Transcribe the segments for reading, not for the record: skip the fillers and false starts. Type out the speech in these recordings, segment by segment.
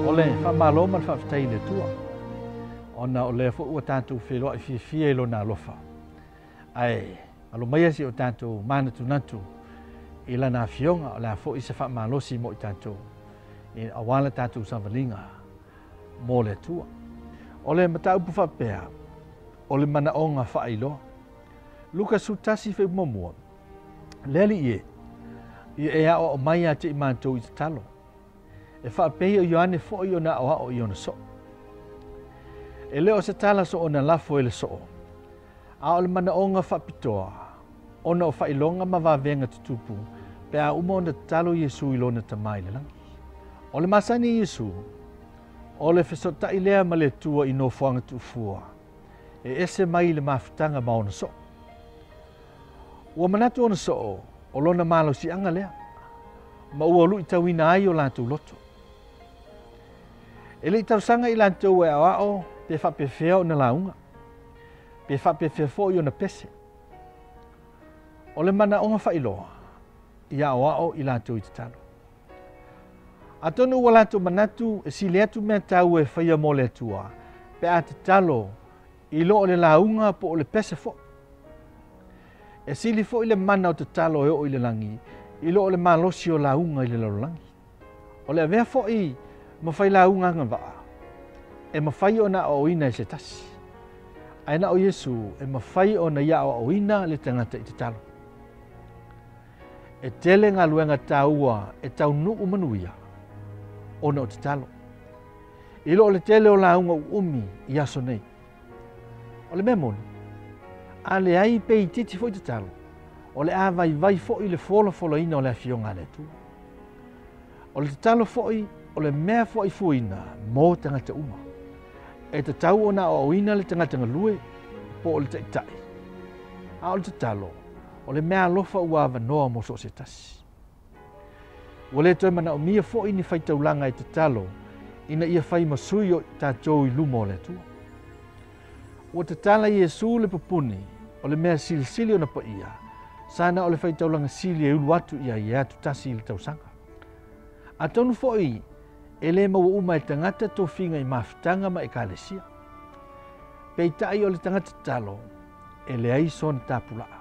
Ole faamalo ma faafetai le tua. Ona o le foʻu ua tatou feloaʻi fiafia i lona alofa. Ae alo maia si o tatou manatunatu i lana afioga o le a foʻi se faamalosi mo i tatou i auala tatou savaliga mo le atua. O le mataupu faapea o le manaoga faailoa. Luka sutasi feumamua le alii ia e a'o o mai a te i mātou i te talo. E whaapei o Ioane fo'i o na aoao i ona so. E leo se tala so o na lafo e le so. A o le manaonga whapitoa, ona o whailonga ma wawenga tutupu, pe a uma o na talo Iesu i lona tamai le langi. O le masani Iesu, o le fesota i lea ma le tua i no fuanga tufua, e ese mai le mafutanga ma ona so. Ua manatu ona so o lona malo si anga lea, ma ua lu i tawina ai o lātou loto. E le i tausanga i lātou e awao, pe whapewhea o na launga, pe whapewhea fo i o na pese. O le mana onga whailoa, i awao i lātou i te talo. A tonu ua lātou manatu e si le atu mea tau e whaia mo le atua, pe a te talo i lo o le launga po o le pese fo. E sili fo i le mana o te talo e o i le langi, i lo o le malosi o launga i le laulangi. O le avea fo i mawhai launga nga waa, e mawhai o na o ina i se tasi. Aina o Yesu e mawhai o na ia o ina le tangata i te talo. E tele ngā luenga taua e tau nuu manuia o na o te talo. I lo o le tele o launga umi i aso nei. O le memoni, a le ai pe i titi fo i te talo, o le a vai fo i le fola ina o le afionga le tu. O le te talo fo i, o le mea fo i fuina mo tangata uma. E te tau o na o ina le tangata ngalue po o le taitai. A o le te talo, o le mea lofa ua avanoa mo so se tasi. O le toi mana o mia fo i ni fai taulanga i te talo, ina ia fai masui o tātou i lumo le tua. O te tala Iesu le papuni, o le mea sili o na pa ia, sana o le fai taulanga sili e ulu atu ia i atu tasi i le tausanga. A tonu foi, e le maua uma e tangata tō whinga i mawhitanga ma e kālesia. Pei tai o le tangata talo, e le aison tāpulaa.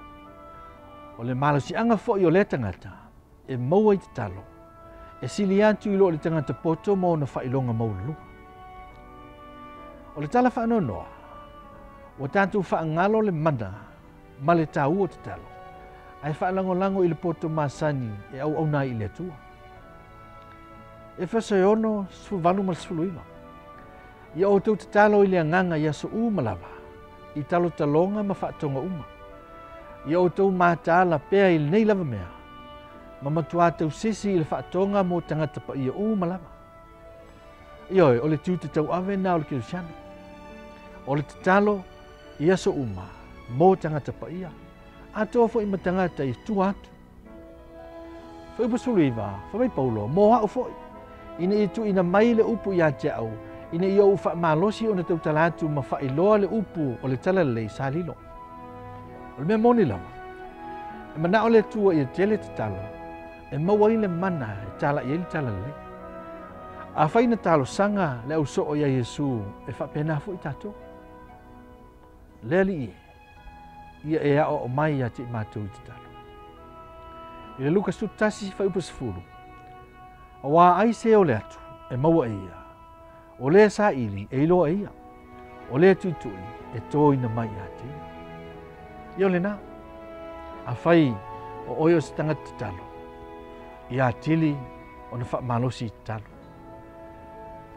O le malasi anga foi o le tangata, e maua i te talo, e sili atu i lo le tangata poto mo na whailonga maulu. O le tala whaanonoa, o tātou whaangalo le mana, ma le tāu o te talo, ai whaalango i le poto masani e au nai i le atua. E whasai ono suvalu ma suluima. I o tau te talo i le anganga i aso umalawa, i talo talonga ma whaatonga uma. I o tau mātala pēa i le nei lava mea, ma matua tau sisi i le whaatonga mo tangata pa i umalawa. I oi, o le tiu te tau ave na o le kirusiano. O le te talo i aso uma, mo tangata pa ia. A toa fo i matangata i tu atu. Fo i pasulu iwa, fo mai paulo, mo hao fo i. Ina i tu ina mai le upu i ate au. Ina i au wha malosi o na tau talatu ma faailoa le upu o le talalei sa lilo. O le mea moni lawa. E mana o le tua i tele te talo. E maua i le mana e tala i le talalei. A whai na talo sanga le au so o ia Yesu e wha pena fo i tato. Le ali i. Ia e ao o mai ate i mātou i te talo. I le Lukas tutasi wha upas furu. A wā ai se o le atu, e maua e ia. O le sa ili, e iloa e ia. O le atu tui, e tō ina mai ate ia. Ia le nā, a whai o oio se tangata te talo. I a tili o na wha malosi te talo.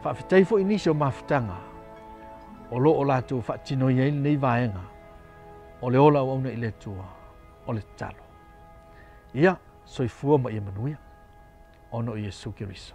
Wha whitai fo inisi o mawhitanga. O lo o lātou wha tino i eili nei vaenga. O le ola o auna i le tua, o le talo. Ia, soifua ma ia manuia. Ono Yesu Kiristo.